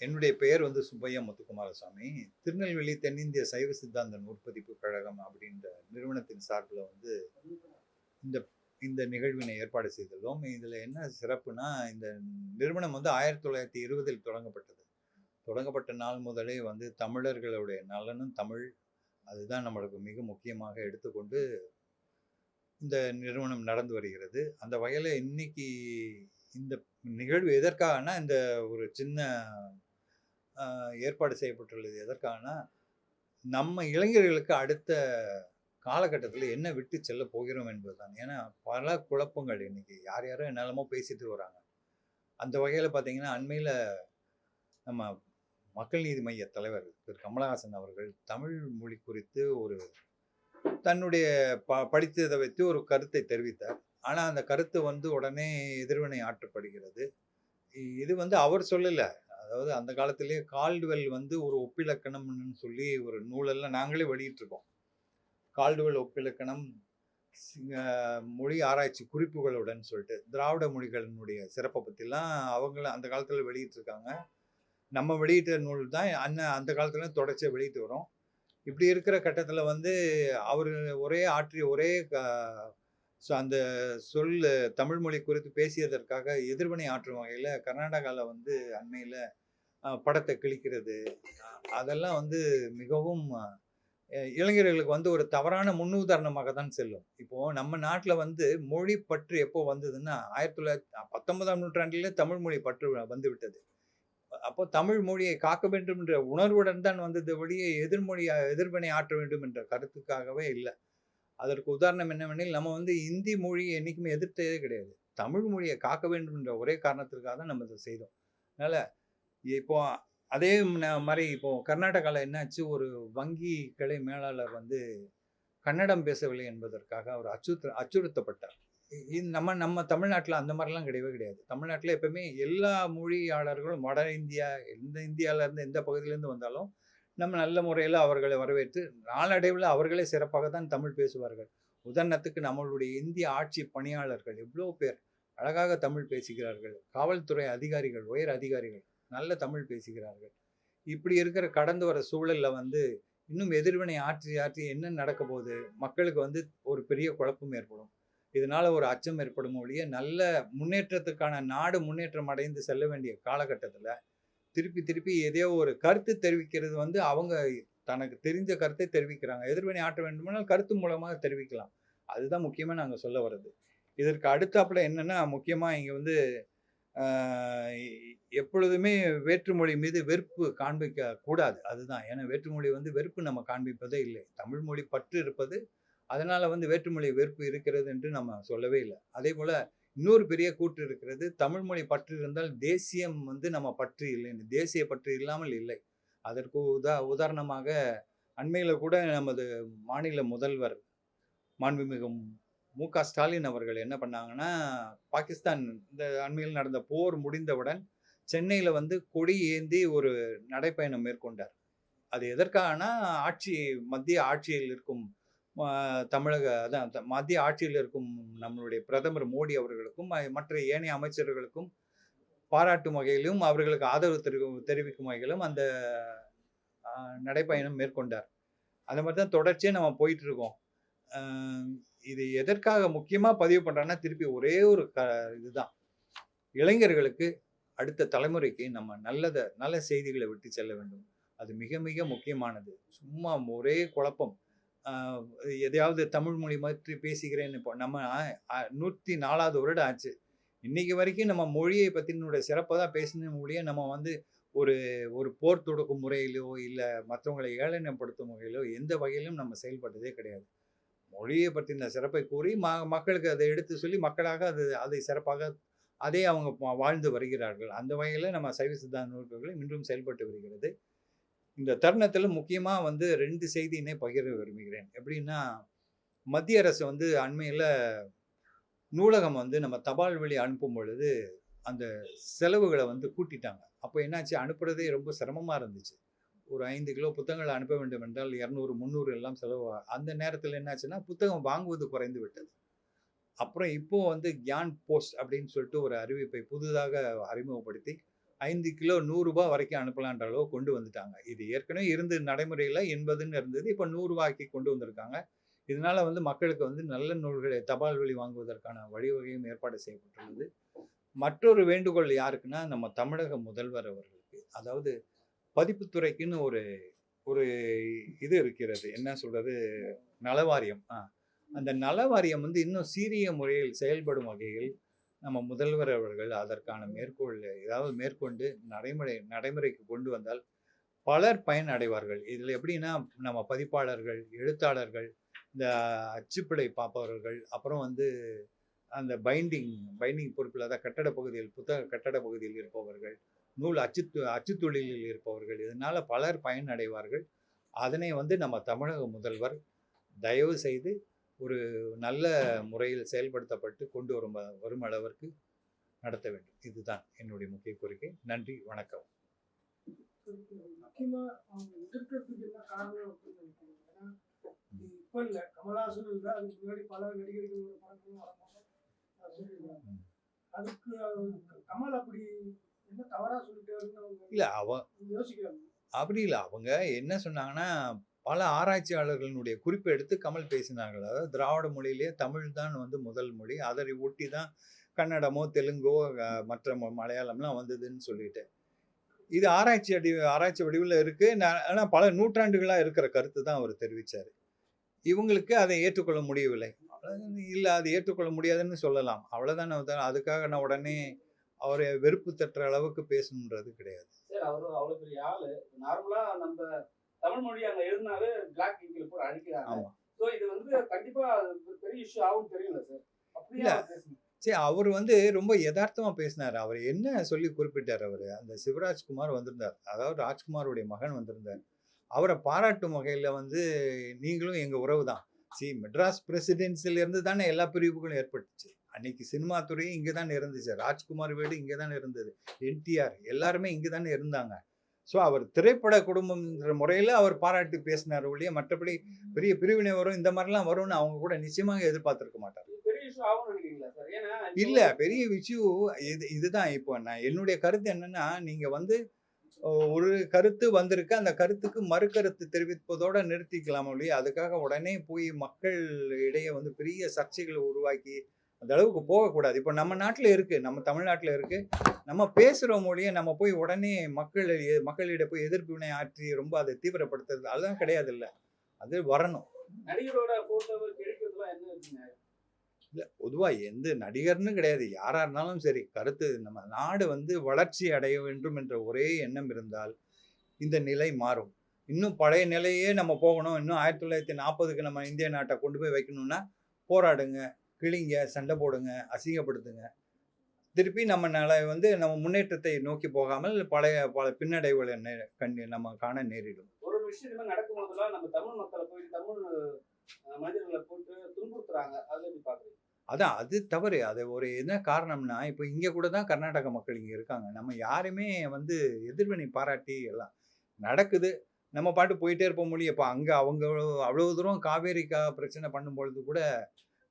என்னுடைய பெயர் வந்து சுப்பையா முத்துக்குமாரசாமி. திருநெல்வேலி தென்னிந்திய சைவ சித்தாந்த நூற்பதிப்பு கழகம் அப்படின்ற நிறுவனத்தின் சார்பில வந்து இந்த இந்த நிகழ்வினை ஏற்பாடு செய்துள்ளோம். இதுல என்ன சிறப்புனா, இந்த நிறுவனம் வந்து 1920ல் தொடங்கப்பட்டது. தொடங்கப்பட்ட நாள் முதலே வந்து தமிழர்களுடைய நலனும் தமிழ் அதுதான் நம்மளுக்கு மிக முக்கியமாக எடுத்துக்கொண்டு இந்த நிறுவனம் நடந்து வருகிறது. அந்த வகையில இன்னைக்கு இந்த நிகழ்வு எதற்காகன்னா, இந்த ஒரு சின்ன ஏற்பாடு செய்யப்பட்டுள்ளது எதற்காகன்னா, நம்ம இளைஞர்களுக்கு அடுத்த காலகட்டத்தில என்ன விட்டு செல்ல போகிறோம் என்பதுதான். ஏன்னா, பல குழப்பங்கள் இன்னைக்கு யார் யாரோ என்னென்னமோ பேசிட்டு வராங்க. அந்த வகையில பார்த்தீங்கன்னா, அண்மையில நம்ம மக்கள் நீதி மய்ய தலைவர் திரு கமலஹாசன் அவர்கள் தமிழ் மொழி குறித்து ஒரு தன்னுடைய படித்ததை வைத்து ஒரு கருத்தை தெரிவித்தார். ஆனா, அந்த கருத்து வந்து உடனே எதிர்வினை ஆற்றப்படுகிறது. இது வந்து அவர் சொல்லல. அதாவது அந்த காலத்திலேயே கால்டுவெல் வந்து ஒரு ஒப்பிலக்கணம்னு சொல்லி ஒரு நூலெல்லாம் நாங்களே வெளியிட்டிருக்கோம். கால்டுவெல் ஒப்பிலக்கணம் மொழி ஆராய்ச்சி குறிப்புகளுடன் சொல்லிட்டு திராவிட மொழிகளினுடைய சிறப்பை பற்றிலாம் அவங்கள அந்த காலத்தில் வெளியிட்டிருக்காங்க. நம்ம வெளியிட்ட நூல் தான் அந்த காலத்துல தொடர்ச்சியாக வெளியிட்டு வரோம். இப்படி இருக்கிற கட்டத்தில் வந்து அவர் ஆற்றிய அந்த சொல் தமிழ் மொழி குறித்து பேசியதற்காக எதிர்வினை ஆற்றும் வகையில் கர்நாடகாவில் வந்து அண்மையில் படத்தை கிழிக்கிறது அதெல்லாம் வந்து மிகவும் இளைஞர்களுக்கு வந்து ஒரு தவறான முன்னுதாரணமாக தான் செல்லும். இப்போ நம்ம நாட்டுல வந்து மொழி பற்று எப்போ வந்ததுன்னா, 19ஆம் நூற்றாண்டிலே தமிழ் மொழி பற்று வந்துவிட்டது. அப்போ தமிழ் மொழியை காக்க வேண்டும் என்ற உணர்வுடன் தான் வந்தது ஒழிய, எதிர்வினை ஆற்ற வேண்டும் என்ற கருத்துக்காகவே இல்ல. அதற்கு உதாரணம் என்னவெனில், நம்ம வந்து இந்தி மொழியை என்னைக்குமே எதிர்த்ததே கிடையாது. தமிழ் மொழியை காக்க வேண்டும் என்ற ஒரே காரணத்திற்காக தான் நம்ம இத செய்தோம். அதனால இப்போ அதே மாரி இப்போ கர்நாடகால என்னாச்சு, ஒரு வங்கி கிளை மேலாளர் வந்து கன்னடம் பேசவில்லை என்பதற்காக அவர் அச்சுறுத்தப்பட்டார். நம்ம நம்ம தமிழ்நாட்டுல அந்த மாரிலாம் கிடையவே கிடையாது. தமிழ்நாட்டுல எப்பவுமே எல்லா மொழியாளர்களும் வட இந்தியா, இந்தியால இருந்து எந்த பகுதியிலேருந்து வந்தாலும், நம்ம நல்ல முறையில அவர்களை வரவேற்று, நாளடைவுல அவர்களே சிறப்பாக தான் தமிழ் பேசுவார்கள். உதாரணத்துக்கு நம்மளுடைய இந்திய ஆட்சி பணியாளர்கள் எவ்வளோ பேர் அழகாக தமிழ் பேசுகிறார்கள். காவல்துறை அதிகாரிகள், உயர் அதிகாரிகள் நல்ல தமிழ் பேசுகிறார்கள். இப்படி இருக்கிற கடந்து வர சூழல்ல வந்து இன்னும் எதிர்வினை ஆற்றி என்ன நடக்க போகுது? மக்களுக்கு வந்து ஒரு பெரிய குழப்பம் ஏற்படும். இதனால ஒரு அச்சம் ஏற்படும் ஒழிய, நல்ல முன்னேற்றத்துக்கான நாடு முன்னேற்றம் அடைந்து செல்ல வேண்டிய காலகட்டத்தில, திருப்பி திருப்பி எதையோ ஒரு கருத்து தெரிவிக்கிறது வந்து அவங்க தனக்கு தெரிந்த கருத்தை தெரிவிக்கிறாங்க. எதிர்வினை ஆற்ற வேண்டுமானால் கருத்து மூலமாக தெரிவிக்கலாம். அதுதான் முக்கியமா நாங்க சொல்ல வர்றது. இதற்கு அடுத்தாப்புல என்னன்னா, முக்கியமா இங்க வந்து ஆ எப்பொழுதுமே வேற்றுமொழி மீது வெறுப்பு காண்பிக்க கூடாது. அதுதான். ஏன்னா வேற்றுமொழி வந்து வெறுப்பு நம்ம காண்பிப்பதே இல்லை. தமிழ் மொழி பற்று இருப்பது, அதனால வந்து வேற்றுமொழி வெறுப்பு இருக்கிறது என்று நம்ம சொல்லவே இல்ல. அதேபோல இன்னொரு பெரிய கூற்று இருக்கிறது. தமிழ் மொழி பற்று இருந்தால் தேசியம் வந்து நம்ம பற்று இல்லைன்னு. தேசிய பற்று இல்லாமல் இல்லை. அதற்கு உதாரணமாக அண்மையில கூட நமது மாநில முதல்வர் மாண்புமிகு மு.க. ஸ்டாலின் அவர்கள் என்ன பண்ணாங்கன்னா, பாகிஸ்தான் இந்த அண்மையில் நடந்த போர் முடிந்தவுடன் சென்னையில வந்து கொடி ஏந்தி ஒரு நடைப்பயணம் மேற்கொண்டார். அது எதற்காகன்னா, மத்திய ஆட்சியில் இருக்கும் அ தமிழக அதான் மத்திய ஆட்சியில் இருக்கும் நம்மளுடைய பிரதமர் மோடி அவர்களுக்கும், மற்ற ஏனைய அமைச்சர்களுக்கும் பாராட்டும் வகையிலும், அவர்களுக்கு ஆதரவு தெரிவிக்கும் வகையிலும் அந்த அ நடைப்பயணம் மேற்கொண்டார். அந்த மாரி தான் தொடர்ச்சியா நம்ம போயிட்டு இருக்கோம். அ இது எதற்காக முக்கியமா பதிவு பண்றேன்னா, திருப்பி ஒரே ஒரு இதுதான். இளைஞர்களுக்கு அடுத்த தலைமுறைக்கு நம்ம நல்ல செய்திகள விட்டு செல்ல வேண்டும். அது மிக மிக முக்கியமானது. சும்மா ஒரே குழப்பம். அ எதையாவது தமிழ் மொழி பற்றி பேசுகிறேன் இப்போ நம்ம 104வது வருடம் ஆச்சு. இன்னைக்கு வரைக்கும் நம்ம மொழியை பத்தினுடைய சிறப்ப தான் பேசினோமே ஒழிய, நம்ம வந்து ஒரு ஒரு போர் தொடுக்கும் முறையிலோ, இல்ல மற்றவங்களை ஏளனப்படுத்தும் வகையிலோ, எந்த வகையிலும் நம்ம செயல்பட்டதே கிடையாது. மொழியை பற்றின சிறப்பை கூறி மக்களுக்கு அதை எடுத்து சொல்லி மக்களாக அதை சிறப்பாக அதே அவங்க வாழ்ந்து வருகிறார்கள். அந்த வகையில நம்ம சைவ சித்தாந்த நூல்கள் இன்றும் செயல்பட்டு வருகிறது. இந்த தருணத்தில முக்கியமா வந்து 2 செய்தியினை பகிர விரும்புகிறேன். எப்படின்னா, மத்திய அரசு வந்து அண்மையில நூலகம் வந்து நம்ம தபால் வழி அனுப்பும் பொழுது, அந்த செலவுகள வந்து கூட்டிட்டாங்க. அப்ப என்னாச்சு அனுப்புறதே ரொம்ப சிரமமா இருந்துச்சு. ஒரு 5 கிலோ புத்தகங்கள் அனுப்ப வேண்டும் என்றால் 200, 300 எல்லாம் செலவு. அந்த நேரத்தில என்னாச்சுன்னா, புத்தகம் வாங்குவது குறைந்து விட்டது. அப்புறம் இப்போ வந்து கியான் போஸ்ட் அப்படின்னு சொல்லிட்டு ஒரு அறிவிப்பை புதிதாக அறிமுகப்படுத்தி, 5 கிலோ ரூ. 100 வரைக்கும் அனுப்பலான்ற அளவு கொண்டு வந்துட்டாங்க. இது ஏற்கனவே இருந்து நடைமுறையில 80ன்னு இருந்தது. இப்ப ரூ. 100க்கு கொண்டு வந்திருக்காங்க. இதனால வந்து மக்களுக்கு வந்து நல்ல நூல்களை தபால் வழி வாங்குவதற்கான வழிவகையும் ஏற்பாடு செய்யப்பட்டுள்ளது. மற்றொரு வேண்டுகோள் யாருக்குன்னா, நம்ம தமிழக முதல்வர் அவர்களுக்கு. அதாவது பதிப்புத்துறைக்குன்னு ஒரு ஒரு இது இருக்கிறது. என்ன சொல்றது? நலவாரியம். அந்த நலவாரியம் வந்து இன்னும் சீரிய முறையில் செயல்படும் வகையில் நம்ம முதல்வர் அவர்கள் அதற்கான ஏதாவது மேற்கொண்டு நடைமுறைக்கு கொண்டு வந்தால் பலர் பயன் அடைவார்கள். இதில் எப்படின்னா, நம்ம பதிப்பாளர்கள், எழுத்தாளர்கள், இந்த அச்சுப்பிழை பார்ப்பவர்கள், அப்புறம் வந்து அந்த பைண்டிங் பொறுப்பில், அதாவது கட்டட பகுதியில், புத்தக கட்டட பகுதியில் இருப்பவர்கள், நூல் அச்சு தொழிலில் இருப்பவர்கள், இதனால பலர் பயன் அடைவார்கள். அதனை வந்து நம்ம தமிழக முதல்வர் தயவு செய்து ஒரு நல்ல முறையில் செயல்படுத்தப்பட்டு கொண்டு வரும் அளவிற்கு நடத்த வேண்டும். இதுதான் என்னுடைய முக்கிய கோரிக்கை. நன்றி, வணக்கம். முக்கியமா அவங்க எதிர்க்கிறதுக்கு என்ன காரணம் அப்படின்னு நினைக்கிறீங்க? ஏன்னா இப்ப இல்ல, கமலஹாசன் இல்ல, அதுக்கு முன்னாடி பல நடிகர்களோட படங்களும் வரும்போது அதுக்கு கமல் அப்படி என்ன தவறா சொல்லிட்டாருன்னு இல்ல யோசிக்கிறாங்க. அப்படி இல்லை. அவங்க என்ன சொன்னாங்கன்னா, பல ஆராய்ச்சியாளர்களுடைய குறிப்பை எடுத்து கமல் பேசினார்கள். அதாவது திராவிட மொழியிலேயே தமிழ் தான் வந்து முதல் மொழி, அதை ஒட்டி தான் கன்னடமோ தெலுங்கோ மற்ற மலையாளம்லாம் வந்ததுன்னு சொல்லிட்டு, இது ஆராய்ச்சி வடிவில் இருக்கு. ஆனால் பல நூற்றாண்டுகளாக இருக்கிற கருத்து தான் அவர் தெரிவித்தார். இவங்களுக்கு அதை ஏற்றுக்கொள்ள முடியவில்லை. இல்லை, அதை ஏற்றுக்கொள்ள முடியாதுன்னு சொல்லலாம். அவ்வளோதான். அதுக்காக நான் உடனே அவரை வெறுப்பு தட்டுற அளவுக்கு பேசணுன்றது கிடையாது. சார், அவரு அவ்வளவு பெரிய ஆளு. நார்மலா நம்ம தமிழ் மொழி அங்க எழுதினாவே பிளாக் இங்க்ல போட்டு அடிக்கிறாங்க. ஆமா. சோ இது வந்து கண்டிப்பா பெரிய இஷ்யூ ஆகும் தெரியல சார். அப்படியே சரி, அவர் வந்து ரொம்ப யதார்த்தமா பேசினார். அவர் என்ன சொல்லி குறிப்பிட்டார்? அந்த சிவராஜ்குமார் வந்திருந்தார். அதாவது ராஜ்குமாருடைய மகன் வந்திருந்தார். அவரை பாராட்டும் வகையில வந்து, நீங்களும் எங்க உறவு தான். மெட்ராஸ் பிரசிடென்சில இருந்து தானே எல்லா பிரிவுகளும் ஏற்பட்டுச்சு. அன்னைக்கு சினிமா துறையும் இங்கே தான் இருந்துச்சு. ராஜ்குமார் வீடு இங்கே தான் இருந்தது. என்டிஆர் எல்லாருமே இங்கே தானே இருந்தாங்க. ஸோ அவர் திரைப்பட குடும்பம்ன்ற முறையில் அவர் பாராட்டி பேசினார் ஒழிய, மற்றபடி பெரிய பிரிவினை வரும், இந்த மாதிரிலாம் வரும்னு அவங்க கூட நிச்சயமாக எதிர்பார்த்திருக்க மாட்டார். இல்ல, பெரிய விஷயம் இதுதான். இப்போ நான் என்னுடைய கருத்து என்னன்னா, நீங்க வந்து ஒரு கருத்து வந்திருக்கு, அந்த கருத்துக்கு மறுகருத்து தெரிவிப்பதோட நிறுத்திக்கலாம் ஒழிய, அதுக்காக உடனே போய் மக்கள் இடையே வந்து பெரிய சர்ச்சைகளை உருவாக்கி அந்த அளவுக்கு போகக்கூடாது. இப்போ நம்ம நாட்டில் இருக்கு, நம்ம தமிழ்நாட்டில் இருக்கு, நம்ம பேசுகிற மொழியை நம்ம போய் உடனே மக்களிடம் போய் எதிர்ப்பு வினை ஆற்றி ரொம்ப அதை தீவிரப்படுத்துறது அதுதான் கிடையாது. இல்லை, அது வரணும். நடிகரோட போட்டோவை கிடைக்கிறதுலாம் என்ன இருக்குங்க? இல்லை, பொதுவாக எந்த நடிகர்னு கிடையாது, யாராக இருந்தாலும் சரி, கருத்து நம்ம நாடு வந்து வளர்ச்சி அடைய வேண்டும் என்ற ஒரே எண்ணம் இருந்தால் இந்த நிலை மாறும். இன்னும் பழைய நிலையே நம்ம போகணும், இன்னும் 1940க்கு நம்ம இந்திய நாட்டை கொண்டு போய் வைக்கணும்னா போராடுங்க, கிழிங்க, சண்டை போடுங்க, அசிங்கப்படுத்துங்க. திருப்பி நம்ம முன்னேற்றத்தை நோக்கி போகாமல் பல பின்னடைவுகளை நம்ம காண நேரிடும். ஒரு விஷயம் நடக்கும் போதெல்லாம் நம்ம தமிழ் மக்களை போய் தமிழ் மனிதர்களை போட்டு துன்புறுத்துறாங்க. அதை எப்படி பாக்குறீங்க? அதான், அது தவறு. அது ஒரு என்ன காரணம்னா, இப்போ இங்கே கூட தான் கர்நாடக மக்கள் இங்கே இருக்காங்க. நம்ம யாருமே வந்து எதிர்வினை பாராட்டி எல்லாம் நடக்குது, நம்ம பாட்டு போயிட்டே இருப்போம் மொழி. இப்போ அங்கே அவங்க அவ்வளோ தூரம் காவேரிக்கா பிரச்சனை பண்ணும்பொழுது கூட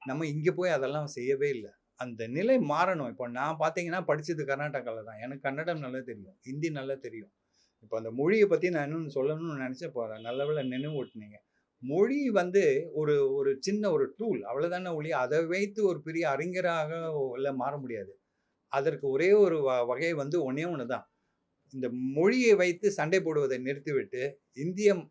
நம்ம இங்கே போய் அதெல்லாம் செய்யவே இல்லை. அந்த நிலை மாறணும். இப்போ நான் பார்த்தீங்கன்னா படித்தது கர்நாடகாவில் தான். எனக்கு கன்னடம் நல்லா தெரியும், ஹிந்தி நல்லா தெரியும். இப்போ அந்த மொழியை பற்றி நான் இன்னொன்று சொல்லணும்னு நினச்சேன். போகிறேன், நல்ல நினைவு ஓட்டுனீங்க. மொழி வந்து ஒரு சின்ன ஒரு டூல், அவ்வளோதானே ஒழிய அதை வைத்து ஒரு பெரிய அறிஞராக எல்லாம் மாற முடியாது. அதற்கு ஒரே ஒரு வகை வந்து ஒன்று தான். இந்த மொழியை வைத்து சண்டை போடுவதை நிறுத்திவிட்டு இந்தியம்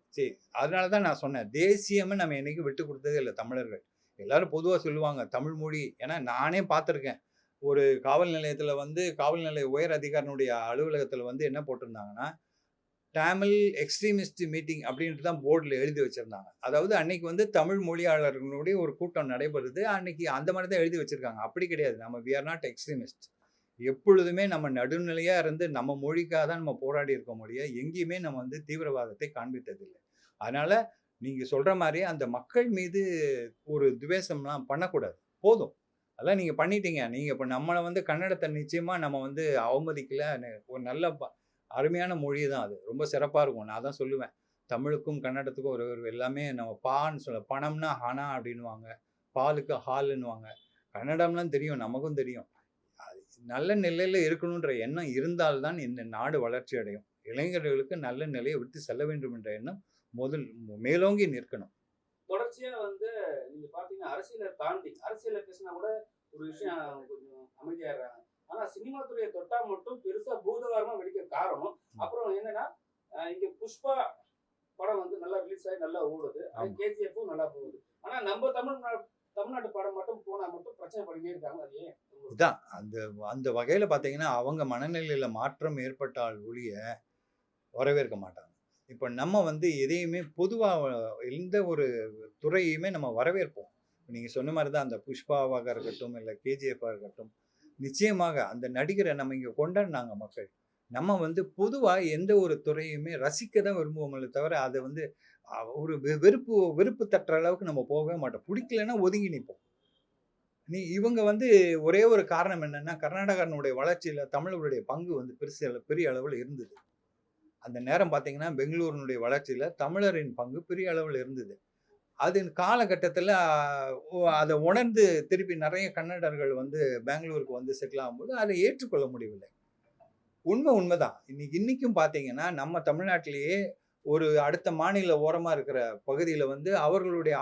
அதனால தான் நான் சொன்னேன், தேசியமே நம்ம என்னைக்கும் விட்டு கொடுத்ததே இல்லை தமிழர்கள். எல்லாரும் பொதுவாக சொல்லுவாங்க தமிழ் மொழி. ஏன்னா நானே பார்த்துருக்கேன், ஒரு காவல் நிலையத்தில் வந்து காவல் நிலைய உயர் அதிகாரினுடைய அலுவலகத்தில் வந்து என்ன போட்டிருந்தாங்கன்னா, தமிழ் எக்ஸ்ட்ரீமிஸ்ட் மீட்டிங் அப்படின்ட்டு தான் போர்டில் எழுதி வச்சுருந்தாங்க. அதாவது அன்னைக்கு வந்து தமிழ் மொழியாளர்களுடைய ஒரு கூட்டம் நடைபெறுது, அன்னைக்கு அந்த மாதிரி தான் எழுதி வச்சுருக்காங்க. அப்படி கிடையாது, நம்ம வி ஆர் நாட் எக்ஸ்ட்ரீமிஸ்ட். எப்பொழுதுமே நம்ம நடுநிலையாக இருந்து நம்ம மொழிக்காக தான் நம்ம போராடி இருக்க முடியும். எங்கேயுமே நம்ம வந்து தீவிரவாதத்தை காண்பித்ததில்லை. அதனால் நீங்கள் சொல்கிற மாதிரி அந்த மக்கள் மீது ஒரு துவேஷம்லாம் பண்ணக்கூடாது. போதும், அதெல்லாம் நீங்கள் பண்ணிட்டீங்க. நீங்கள் இப்போ நம்மளை வந்து கன்னடத்தை நிச்சயமாக நம்ம வந்து அவமதிக்கல. ஒரு நல்ல அருமையான மொழி தான் அது, ரொம்ப சிறப்பாக இருக்கும். நான் தான் சொல்லுவேன், தமிழுக்கும் கன்னடத்துக்கும் ஒரு எல்லாமே நம்ம பான்னு சொல்ல, பணம்னா ஹனா அப்படின்வாங்க, பாலுக்கு ஹாலுன்னுவாங்க. கன்னடம்லாம் தெரியும், நமக்கும் தெரியும். நல்ல நிலையில இருக்கணுன்ற எண்ணம் இருந்தால்தான் இந்த நாடு வளர்ச்சி அடையும். இளைஞர்களுக்கு நல்ல நிலையை விட்டு செல்ல வேண்டும் என்ற எண்ணம் மேலோங்கி நிற்கணும். தொடர்ச்சியா வந்து நீங்க பாத்தீங்கன்னா அரசியலை தாண்டி அரசியலை பேசினா கூட ஒரு விஷயம் கொஞ்சம் அமைதியாடுறாங்க. ஆனா சினிமா துறையை தொட்டா மட்டும் பெருசா பூதகாரமா வெடிக்க காரணம். அப்புறம் என்னன்னா இங்க புஷ்பா படம் வந்து நல்லா ரிலீஸ் ஆகி நல்லா ஓடுது. கேஜிஎஃப்பும் நல்லா போகுது. ஆனா நம்ம தமிழ்நாட்டு படம் மட்டும் போனா மட்டும் பிரச்சனை பண்ணிட்டே இருக்காங்க. அது ஏன்? இதான் அந்த வகையில பார்த்தீங்கன்னா, அவங்க மனநிலையில மாற்றம் ஏற்பட்டால் ஒழிய வரவேற்க மாட்டாங்க. இப்ப நம்ம வந்து எதையுமே பொதுவா எந்த ஒரு துறையுமே நம்ம வரவேற்போம். நீங்க சொன்ன மாரி தான் அந்த புஷ்பாவாக இருக்கட்டும், இல்ல கேஜிஎஃப்பா இருக்கட்டும், நிச்சயமாக அந்த நடிகரை நம்ம இங்க கொண்டாடுனாங்க மக்கள். நம்ம வந்து பொதுவா எந்த ஒரு துறையுமே ரசிக்க தான் விரும்புவோமே தவிர, அத வந்து ஒரு வெறுப்பு தட்டுற அளவுக்கு நம்ம போகவே மாட்டோம். பிடிக்கலன்னா ஒதுங்கி நிப்போம். இவங்க வந்து ஒரே ஒரு காரணம் என்னன்னா, கர்நாடகாவினுடைய வளர்ச்சியில தமிழர்களுடைய பங்கு வந்து பெரிய அளவுல இருந்தது. அந்த நேரம் பார்த்தீங்கன்னா, பெங்களூரினுடைய வளர்ச்சியில தமிழரின் பங்கு பெரிய அளவுல இருந்தது. அது காலகட்டத்தில அத உணர்ந்து திருப்பி நெறைய கன்னடர்கள் வந்து பெங்களூருக்கு வந்து செட்டில் ஆகும்போது, அதை ஏற்றுக்கொள்ள முடியவில்லை. உண்மைதான். இன்னைக்கும் பார்த்தீங்கன்னா, நம்ம தமிழ்நாட்டிலேயே ஒரு அடுத்த மாநில ஓரமா இருக்கிற பகுதியில வந்து அவர்களுடைய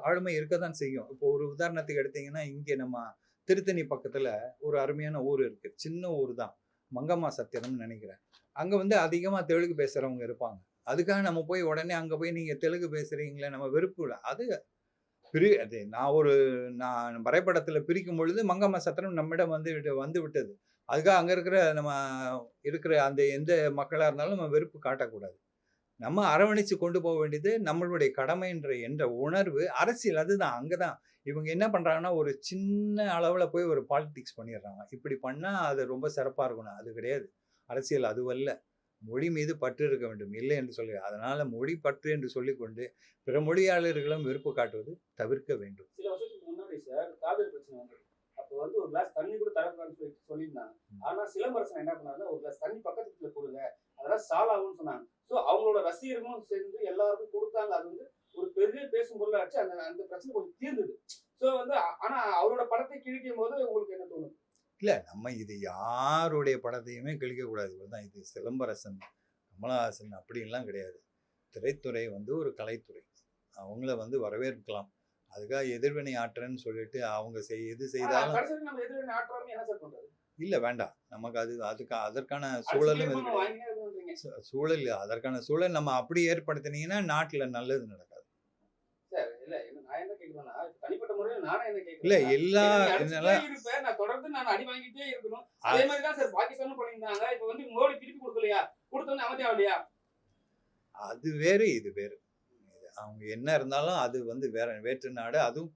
ஆளுமை இருக்கத்தான் செய்யும். இப்போ ஒரு உதாரணத்துக்கு எடுத்தீங்கன்னா, இங்கே நம்ம திருத்தணி பக்கத்துல ஒரு அருமையான ஊர் இருக்கு. சின்ன ஊர் தான். மங்கம்மா சத்திரம்னு நெனைக்கிறேன். அங்க வந்து அதிகமா தெலுங்கு பேசுறவங்க இருப்பாங்க. அதுக்காக நம்ம போய் உடனே அங்க போய் நீங்க தெலுங்கு பேசுறீங்களே நம்ம வெறுப்பு இல்ல. அது நான் வரைபடத்துல பிரிக்கும் பொழுது மங்கம்மா சத்திரம் நம்மிடம் வந்து விட்டது. அதுக்காக அங்க இருக்கிற அந்த எந்த மக்களா இருந்தாலும் நம்ம வெறுப்பு காட்டக்கூடாது. நம்ம அரவணைச்சு கொண்டு போக வேண்டியது நம்மளுடைய கடமை என்ற உணர்வு அரசியல் அதுதான். அங்கதான் இவங்க என்ன பண்றாங்கன்னா, ஒரு சின்ன அளவுல போய் ஒரு பாலிடிக்ஸ் பண்ணிடுறாங்க. இப்படி பண்ணா அது ரொம்ப சிறப்பா இருக்கணும். அது கிடையாது. அரசியல் அதுவல்ல. மொழி மீது பற்று இருக்க வேண்டும். இல்லை என்று சொல்லி அதனால மொழி பற்று என்று சொல்லிக்கொண்டு பிற மொழியாளர்களும் வெறுப்பு காட்டுவது தவிர்க்க வேண்டும். சில வருஷத்துக்கு முன்னாடி சார் காதல் பிரச்சனை வந்தது. அப்போ வந்து ஒரு கிளாஸ் தண்ணி கூட தரக்கூடாதுன்னு சொல்லியிருந்தாங்க. ஆனா சிலம்பரசன் என்ன பண்ணாருன்னா, ஒரு கிளாஸ் தண்ணி பக்கத்துல கொடுங்க. அதெல்லாம் சால் ஆகும்னு சொன்னாங்க. ஸோ அவங்களோட ரசிகர்களும் சேர்ந்து எல்லாருக்கும் கொடுத்தாங்க. அது வந்து ஒரு பெரிய பேசும் பொருளா ஆச்சு. அந்த பிரச்சனை கொஞ்சம் தீர்ந்தது. ஸோ வந்து ஆனா அவரோட படத்தை கிழிக்கும் போது உங்களுக்கு என்ன தோணுது? இல்ல நம்ம இது யாருடைய படத்தையுமே கிழிக்கக்கூடாது. இவ்வளவுதான். இது சிலம்பரசன், கமலஹாசன் அப்படின்லாம் கிடையாது. திரைத்துறை வந்து ஒரு கலைத்துறை. அவங்கள வந்து வரவேற்கலாம். அதுக்காக எதிர்வினை ஆற்றன்னு சொல்லிட்டு அவங்க எது செய்தாலும் கடைசியில நம்ம எதிர்வினை ஆற்றாம என்ன சார் பண்றது? இல்ல வேண்டாம். நமக்கு அதற்கான சூழலும் அதற்கான சூழல் நம்ம அப்படி ஏற்படுத்தினீங்கன்னா நாட்டுல நல்லது நடக்காது. சார் இல்ல நான் என்ன கேக்குறேன்னா, தனிப்பட்ட முறையில் நானே என்ன கேக்குறேன். இல்ல எல்லா நான் தொடர்ந்து நான் அடி வாங்கிட்டே இருக்கணும். அதே மாதிரி தான் சார் பாகிஸ்தானும் பண்ணியிருந்தாங்க. இப்ப வந்து மோடி திருப்பி கொடுக்கலையா? கொடுத்தோன்னு அமைதியாகலையா? அது வேறு இது வேறு. அவங்க என்ன இருந்தாலும் அது வந்து வேற்று நாடு. அதுவும்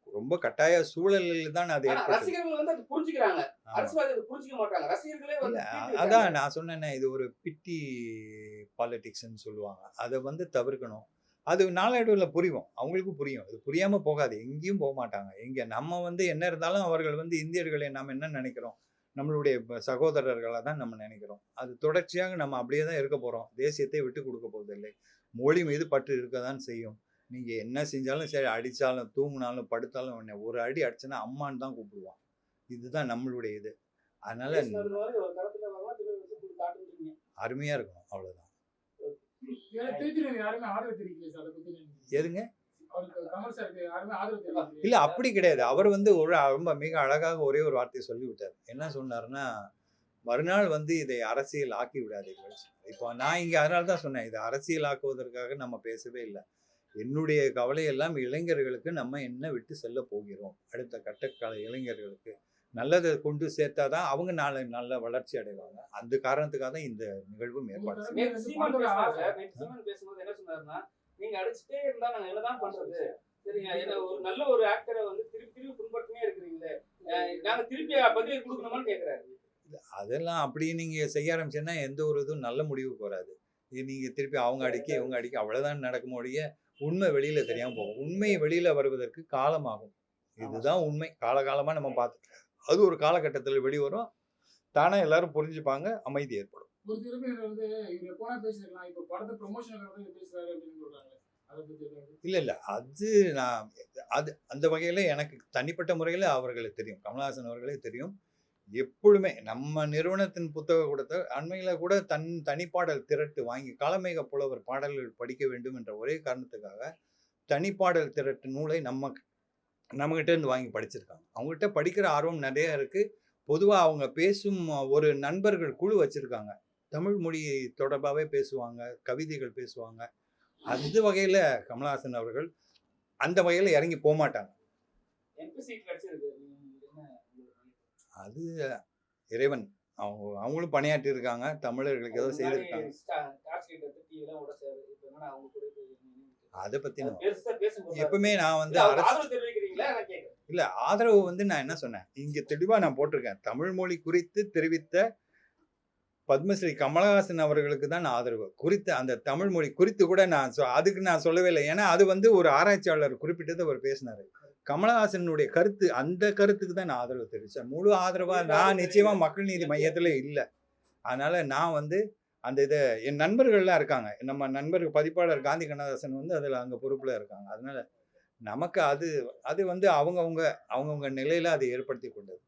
ரொம்ப கட்டாய சூழலில் தான் அது ஏற்பட்டது. ரசிகர்கள் வந்து அது புரிஞ்சுக்கிறாங்க. அரசியல்வாதிகள் புரிஞ்சுக்க மாட்டாங்க. ரசிகர்களே வந்து அதான் நான் சொன்னேனே, இது ஒரு பிட்டி பாலிடிக்ஸ்ன்னு சொல்லுவாங்க. அதை வந்து தவிர்க்கணும். அது நாளடைவுல புரியும். அவங்களுக்கும் புரியும். அது புரியாம போகாது. எங்கேயும் போக மாட்டாங்க. நம்ம வந்து என்ன இருந்தாலும் அவர்கள் வந்து இந்தியர்களை நாம் என்ன நினைக்கிறோம்? நம்மளுடைய சகோதரர்களா தான் நம்ம நினைக்கிறோம். அது தொடர்ச்சியாக நம்ம அப்படியே தான் இருக்க போறோம். தேசியத்தை விட்டு கொடுக்க போவதில்லை. மொழி மீது பற்று இருக்கதான் செய்யும். நீங்க என்ன செஞ்சாலும் சரி, அடிச்சாலும், தூங்குனாலும், படுத்தாலும் ஒரு அடி அடிச்சனா அம்மான்னு தான் கூப்பிடுவான். இதுதான் நம்மளுடைய இது. அதனால அருமையா இருக்கணும். அவ்வளவுதான். எதுங்க? இல்ல அப்படி கிடையாது. அவர் வந்து ரொம்ப மிக அழகாக ஒரே ஒரு வார்த்தையை சொல்லிவிட்டார். என்ன சொன்னாருன்னா, மறுநாள் வந்து இதை அரசியல் ஆக்கி விடாதீர்கள். இப்போ நான் இங்க அதனால தான் சொன்னேன். இதை அரசியல் ஆக்குவதற்காக நம்ம பேசவே இல்லை. என்னுடைய கவலை எல்லாம் இளைஞர்களுக்கு நம்ம என்ன விட்டு செல்ல போகிறோம். அடுத்த கட்டக்கால இளைஞர்களுக்கு நல்லதை கொண்டு சேர்த்தாதான் அவங்க நல்ல வளர்ச்சி அடைவாங்க. அந்த காரணத்துக்காக தான் இந்த நிகழ்வும் ஏற்பாடு பேசும்போது என்ன சொன்னாருன்னா, நீங்க அடிச்சுட்டே இருந்தா நாங்க என்னதான் பண்றது? சரிங்க, ஒரு நல்ல ஒரு ஆக்டரை வந்து திருப்பி பின்பற்றினே இருக்கிறீங்களே, நாங்க திருப்பி பதில் கொடுக்கணுமான்னு கேட்கிறாரு. அதெல்லாம் அப்படி நீங்க செய்ய ஆரம்பிச்சேன்னா எந்த ஒரு இதுவும் நல்ல முடிவுக்கு வராது. நீங்க திருப்பி அவங்க அடிக்க இவங்க அடிக்க அவ்வளவுதான் நடக்குமோடைய உண்மை வெளியில தெரியாம போகும். உண்மை வெளியில வருவதற்கு காலமாகும். இதுதான் உண்மை. காலகாலமா நம்ம பார்த்து அது ஒரு காலகட்டத்தில் வெளிவரும். தானே எல்லாரும் புரிஞ்சுப்பாங்க. அமைதி ஏற்படும். ஒரு திருப்பினர் வந்து இவங்க போனா பேசிடலாம். இப்ப படத்தை ப்ரொமோஷனுக்காக பேசுறாரு அப்படின்னு சொல்றாங்க. இல்ல அது அந்த வகையில எனக்கு தனிப்பட்ட முறையில அவர்களுக்கு தெரியும். கமலஹாசன் அவர்களே தெரியும். எப்பொழுதுமே நம்ம நிறுவனத்தின் புத்தக கூடத்தை அண்மையில கூட தனிப்பாடல் திரட்டு வாங்கி காலமேக புலவர் பாடல்கள் படிக்க வேண்டும் என்ற ஒரே காரணத்துக்காக தனிப்பாடல் திரட்டு நூலை நம்மகிட்ட இருந்து வாங்கி படிச்சிருக்காங்க. அவங்ககிட்ட படிக்கிற ஆர்வம் நிறைய இருக்கு. பொதுவா அவங்க பேசும் ஒரு நண்பர்கள் குழு வச்சிருக்காங்க. தமிழ் மொழி தொடர்பாவே பேசுவாங்க, கவிதைகள் பேசுவாங்க. அந்த வகையில கமலஹாசன் அவர்கள் அந்த வகையில இறங்கி போமாட்டாங்க. எம்பி சீட் கிடைச்சிருக்கு. என்ன அது இறைவன். அவங்களும் பணியாற்றி இருக்காங்க. தமிழர்களுக்கு ஏதோ செய்திருக்காங்க. அத பத்தி எப்பவுமே நான் வந்து இல்ல ஆதரவு வந்து நான் என்ன சொன்னேன், இங்க தெளிவா நான் போட்டிருக்கேன். தமிழ் மொழி குறித்து தெரிவித்த பத்மஸ்ரீ கமலஹாசன் அவர்களுக்கு தான் நான் ஆதரவு. குறித்த அந்த தமிழ் மொழி குறித்து கூட அதுக்கு நான் சொல்லவே இல்லை. ஏன்னா அது வந்து ஒரு ஆராய்ச்சியாளர் குறிப்பிட்டது அவர் பேசினாரு. கமலஹாசனுடைய கருத்து, அந்த கருத்துக்கு தான் நான் ஆதரவு தெரிவித்தேன். முழு ஆதரவா நான் நிச்சயமா மக்கள் நீதி மையத்துல இல்லை. அதனால நான் வந்து அந்த இதை என் நண்பர்கள்லாம் இருக்காங்க. நம்ம நண்பர் பதிப்பாளர் காந்தி கண்ணதாசன் வந்து அதில் அங்கே பொறுப்பில் இருக்காங்க. அதனால நமக்கு அது வந்து அவங்கவுங்க நிலையில அதை ஏற்படுத்தி கொண்டது.